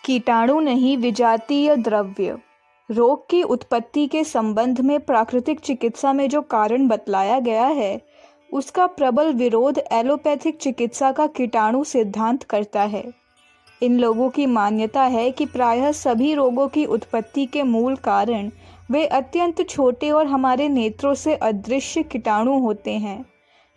कीटाणु नहीं विजातीय द्रव्य। रोग की उत्पत्ति के संबंध में प्राकृतिक चिकित्सा में जो कारण बतलाया गया है उसका प्रबल विरोध एलोपैथिक चिकित्सा का कीटाणु सिद्धांत करता है। इन लोगों की मान्यता है कि प्रायः सभी रोगों की उत्पत्ति के मूल कारण वे अत्यंत छोटे और हमारे नेत्रों से अदृश्य कीटाणु होते हैं,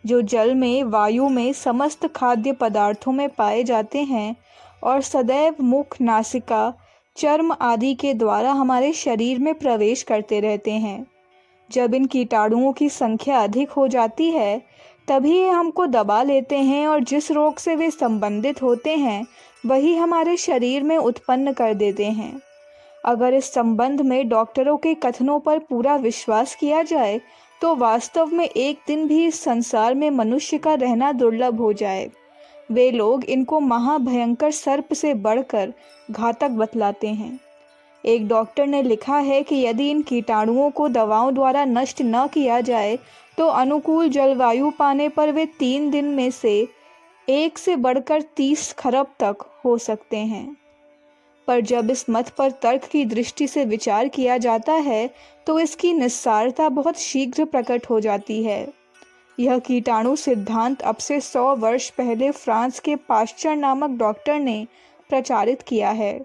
जो जल में, वायु में, समस्त खाद्य पदार्थों में पाए जाते हैं और सदैव मुख, नासिका, चर्म आदि के द्वारा हमारे शरीर में प्रवेश करते रहते हैं। जब इन कीटाणुओं की संख्या अधिक हो जाती है तभी ये हमको दबा लेते हैं और जिस रोग से वे संबंधित होते हैं वही हमारे शरीर में उत्पन्न कर देते हैं। अगर इस संबंध में डॉक्टरों के कथनों पर पूरा विश्वास किया जाए तो वास्तव में एक दिन भी इस संसार में मनुष्य का रहना दुर्लभ हो जाए। वे लोग इनको महाभयंकर सर्प से बढ़कर घातक बतलाते हैं। एक डॉक्टर ने लिखा है कि यदि इन कीटाणुओं को दवाओं द्वारा नष्ट न किया जाए तो अनुकूल जलवायु पाने पर वे 3 दिन में से 1 से बढ़कर 30 खरब तक हो सकते हैं। पर जब इस मत पर तर्क की दृष्टि से विचार किया जाता है तो इसकी निस्सारता बहुत शीघ्र प्रकट हो जाती है। यह कीटाणु सिद्धांत अब से 100 वर्ष पहले फ्रांस के पाश्चर नामक डॉक्टर ने प्रचारित किया है।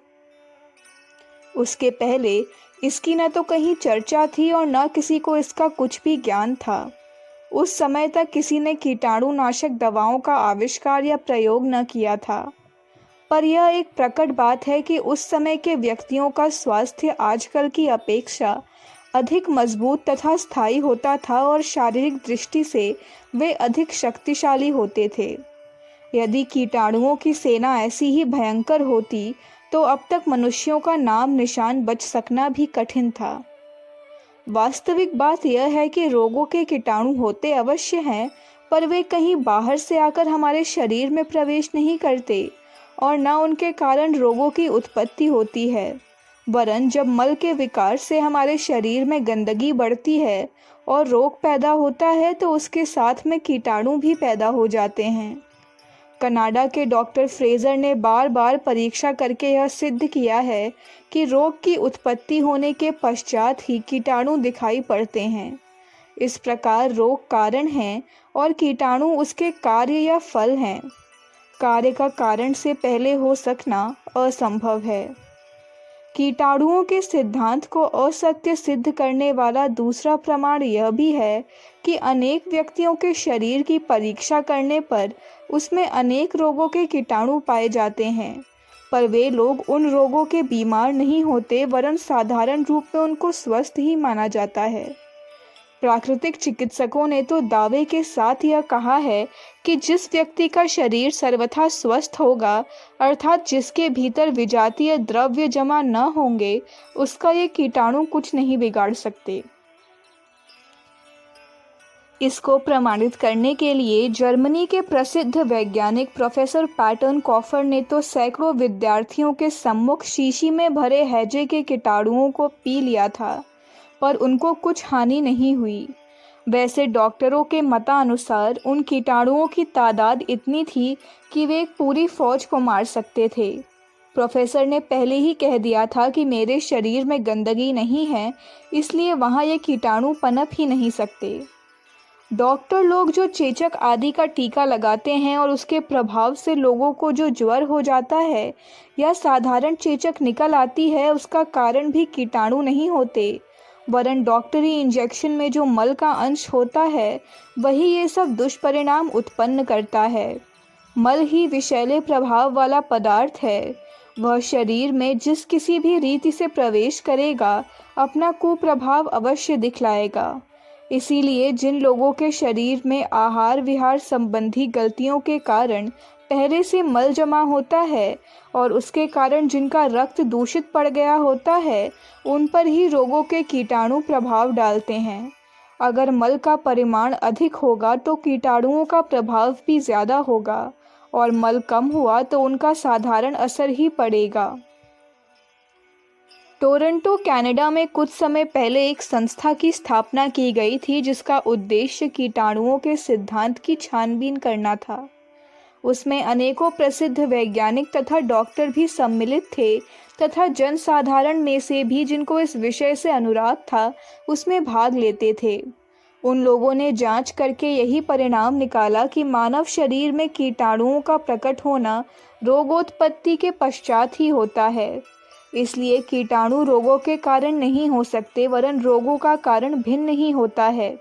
उसके पहले इसकी न तो कहीं चर्चा थी और न किसी को इसका कुछ भी ज्ञान था। उस समय तक किसी ने कीटाणुनाशक दवाओं का आविष्कार या प्रयोग न किया था। पर यह एक प्रकट बात है कि उस समय के व्यक्तियों का स्वास्थ्य आजकल की अपेक्षा अधिक मजबूत तथा स्थायी होता था और शारीरिक दृष्टि से वे अधिक शक्तिशाली होते थे। यदि कीटाणुओं की सेना ऐसी ही भयंकर होती तो अब तक मनुष्यों का नाम निशान बच सकना भी कठिन था। वास्तविक बात यह है कि रोगों के कीटाणु होते अवश्य हैं, पर वे कहीं बाहर से आकर हमारे शरीर में प्रवेश नहीं करते और न उनके कारण रोगों की उत्पत्ति होती है, वरन जब मल के विकार से हमारे शरीर में गंदगी बढ़ती है और रोग पैदा होता है तो उसके साथ में कीटाणु भी पैदा हो जाते हैं। कनाडा के डॉक्टर फ्रेजर ने बार बार परीक्षा करके यह सिद्ध किया है कि रोग की उत्पत्ति होने के पश्चात ही कीटाणु दिखाई पड़ते हैं। इस प्रकार रोग कारण है और कीटाणु उसके कार्य या फल हैं। कार्य का कारण से पहले हो सकना असंभव है। कीटाणुओं के सिद्धांत को असत्य सिद्ध करने वाला दूसरा प्रमाण यह भी है कि अनेक व्यक्तियों के शरीर की परीक्षा करने पर उसमें अनेक रोगों के कीटाणु पाए जाते हैं, पर वे लोग उन रोगों के बीमार नहीं होते, वरन साधारण रूप में उनको स्वस्थ ही माना जाता है। प्राकृतिक चिकित्सकों ने तो दावे के साथ यह कहा है कि जिस व्यक्ति का शरीर सर्वथा स्वस्थ होगा, अर्थात जिसके भीतर विजातीय द्रव्य जमा न होंगे, उसका ये कीटाणु कुछ नहीं बिगाड़ सकते। इसको प्रमाणित करने के लिए जर्मनी के प्रसिद्ध वैज्ञानिक प्रोफेसर पैटर्न कॉफर ने तो सैकड़ों विद्यार्थियों के सम्मुख शीशी में भरे हैजे के कीटाणुओं को पी लिया था, पर उनको कुछ हानि नहीं हुई। वैसे डॉक्टरों के मतानुसार उन कीटाणुओं की तादाद इतनी थी कि वे एक पूरी फौज को मार सकते थे। प्रोफेसर ने पहले ही कह दिया था कि मेरे शरीर में गंदगी नहीं है, इसलिए वहाँ ये कीटाणु पनप ही नहीं सकते। डॉक्टर लोग जो चेचक आदि का टीका लगाते हैं और उसके प्रभाव से लोगों को जो ज्वर हो जाता है या साधारण चेचक निकल आती है, उसका कारण भी कीटाणु नहीं होते, वरन डॉक्टरी इंजेक्शन में जो मल का अंश होता है वही ये सब दुष्परिणाम उत्पन्न करता है। मल ही विषैले प्रभाव वाला पदार्थ है। वह शरीर में जिस किसी भी रीति से प्रवेश करेगा अपना कुप्रभाव अवश्य दिखलाएगा। इसीलिए जिन लोगों के शरीर में आहार विहार संबंधी गलतियों के कारण पहले से मल जमा होता है और उसके कारण जिनका रक्त दूषित पड़ गया होता है, उन पर ही रोगों के कीटाणु प्रभाव डालते हैं। अगर मल का परिमाण अधिक होगा तो कीटाणुओं का प्रभाव भी ज़्यादा होगा और मल कम हुआ तो उनका साधारण असर ही पड़ेगा। टोरंटो, कनाडा में कुछ समय पहले एक संस्था की स्थापना की गई थी जिसका उद्देश्य कीटाणुओं के सिद्धांत की छानबीन करना था। उसमें अनेकों प्रसिद्ध वैज्ञानिक तथा डॉक्टर भी सम्मिलित थे तथा जनसाधारण में से भी जिनको इस विषय से अनुराग था उसमें भाग लेते थे। उन लोगों ने जांच करके यही परिणाम निकाला कि मानव शरीर में कीटाणुओं का प्रकट होना रोगोत्पत्ति के पश्चात ही होता है। इसलिए कीटाणु रोगों के कारण नहीं हो सकते वरन रोगों का कारण भिन्न ही होता है।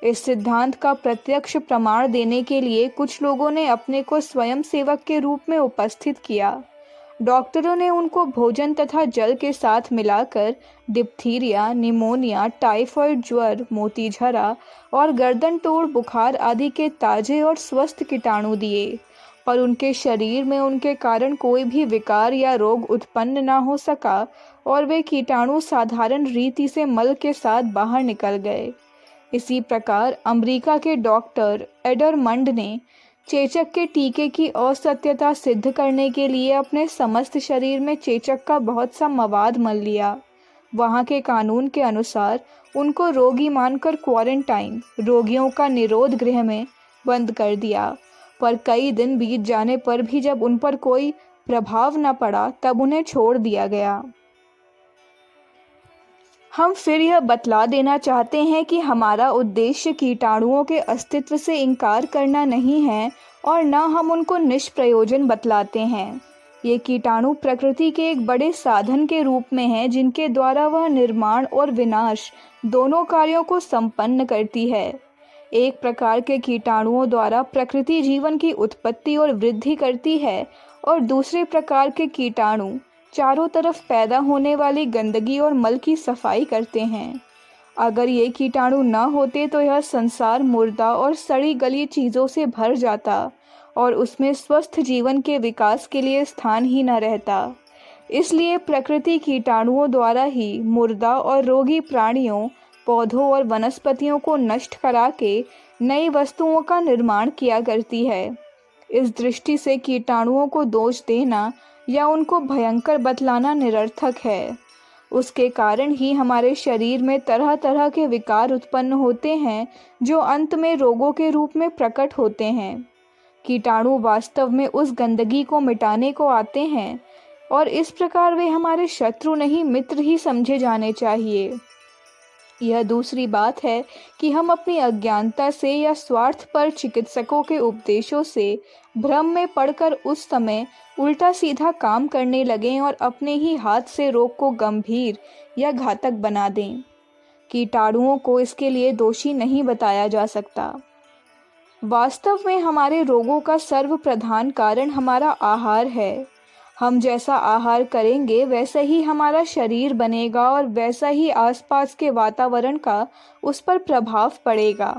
इस सिद्धांत का प्रत्यक्ष प्रमाण देने के लिए कुछ लोगों ने अपने को स्वयं सेवक के रूप में उपस्थित किया। डॉक्टरों ने उनको भोजन तथा जल के साथ मिलाकर डिप्थीरिया, निमोनिया, टाइफॉइड ज्वर, मोतीझरा और गर्दन तोड़ बुखार आदि के ताजे और स्वस्थ कीटाणु दिए, पर उनके शरीर में उनके कारण कोई भी विकार या रोग उत्पन्न न हो सका और वे कीटाणु साधारण रीति से मल के साथ बाहर निकल गए। इसी प्रकार अमेरिका के डॉक्टर एडरमंड ने चेचक के टीके की असत्यता सिद्ध करने के लिए अपने समस्त शरीर में चेचक का बहुत सा मवाद मल लिया। वहाँ के कानून के अनुसार उनको रोगी मानकर क्वारंटाइन, रोगियों का निरोध गृह में बंद कर दिया, पर कई दिन बीत जाने पर भी जब उन पर कोई प्रभाव न पड़ा तब उन्हें छोड़ दिया गया। हम फिर यह बतला देना चाहते हैं कि हमारा उद्देश्य कीटाणुओं के अस्तित्व से इनकार करना नहीं है और न हम उनको निष्प्रयोजन बतलाते हैं। ये कीटाणु प्रकृति के एक बड़े साधन के रूप में हैं जिनके द्वारा वह निर्माण और विनाश दोनों कार्यों को संपन्न करती है। एक प्रकार के कीटाणुओं द्वारा प्रकृति जीवन की उत्पत्ति और वृद्धि करती है और दूसरे प्रकार के कीटाणु चारों तरफ पैदा होने वाली गंदगी और मल की सफाई करते हैं। अगर ये कीटाणु न होते तो यह संसार मुर्दा और सड़ी गली चीज़ों से भर जाता और उसमें स्वस्थ जीवन के विकास के लिए स्थान ही न रहता। इसलिए प्रकृति कीटाणुओं द्वारा ही मुर्दा और रोगी प्राणियों, पौधों और वनस्पतियों को नष्ट करा के नई वस्तुओं का निर्माण किया करती है। इस दृष्टि से कीटाणुओं को दोष देना या उनको भयंकर बतलाना निरर्थक है। उसके कारण ही हमारे शरीर में तरह तरह के विकार उत्पन्न होते हैं जो अंत में रोगों के रूप में प्रकट होते हैं। कीटाणु वास्तव में उस गंदगी को मिटाने को आते हैं और इस प्रकार वे हमारे शत्रु नहीं मित्र ही समझे जाने चाहिए। यह दूसरी बात है कि हम अपनी अज्ञानता से या स्वार्थ पर चिकित्सकों के उपदेशों से भ्रम में पड़कर उस समय उल्टा सीधा काम करने लगें और अपने ही हाथ से रोग को गंभीर या घातक बना दें। कीटाणुओं को इसके लिए दोषी नहीं बताया जा सकता। वास्तव में हमारे रोगों का सर्वप्रधान कारण हमारा आहार है। हम जैसा आहार करेंगे वैसा ही हमारा शरीर बनेगा और वैसा ही आसपास के वातावरण का उस पर प्रभाव पड़ेगा।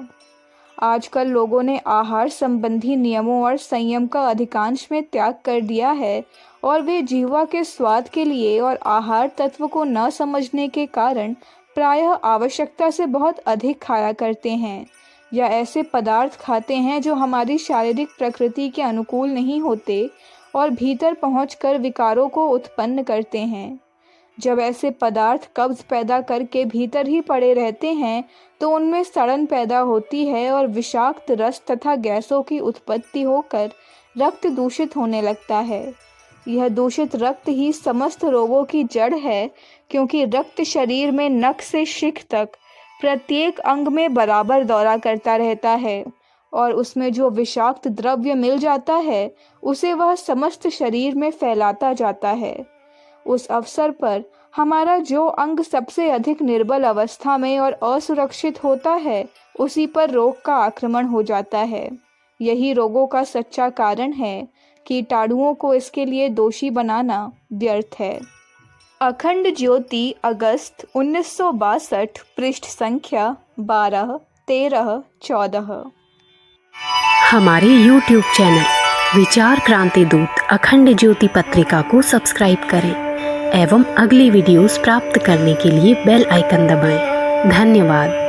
आजकल लोगों ने आहार संबंधी नियमों और संयम का अधिकांश में त्याग कर दिया है और वे जीवा के स्वाद के लिए और आहार तत्व को न समझने के कारण प्रायः आवश्यकता से बहुत अधिक खाया करते हैं या ऐसे पदार्थ खाते हैं जो हमारी शारीरिक प्रकृति के अनुकूल नहीं होते और भीतर पहुंचकर विकारों को उत्पन्न करते हैं। जब ऐसे पदार्थ कब्ज पैदा करके भीतर ही पड़े रहते हैं तो उनमें सड़न पैदा होती है और विषाक्त रस तथा गैसों की उत्पत्ति होकर रक्त दूषित होने लगता है। यह दूषित रक्त ही समस्त रोगों की जड़ है, क्योंकि रक्त शरीर में नख से शिख तक प्रत्येक अंग में बराबर दौरा करता रहता है और उसमें जो विषाक्त द्रव्य मिल जाता है उसे वह समस्त शरीर में फैलाता जाता है। उस अवसर पर हमारा जो अंग सबसे अधिक निर्बल अवस्था में और असुरक्षित होता है उसी पर रोग का आक्रमण हो जाता है। यही रोगों का सच्चा कारण है। कीटाणुओं को इसके लिए दोषी बनाना व्यर्थ है। अखंड ज्योति, अगस्त 1962, पृष्ठ संख्या 12, 13, 14। हमारे YouTube चैनल विचार क्रांति दूत अखंड ज्योति पत्रिका को सब्सक्राइब करें एवं अगली वीडियोस प्राप्त करने के लिए बेल आइकन दबाएं। धन्यवाद।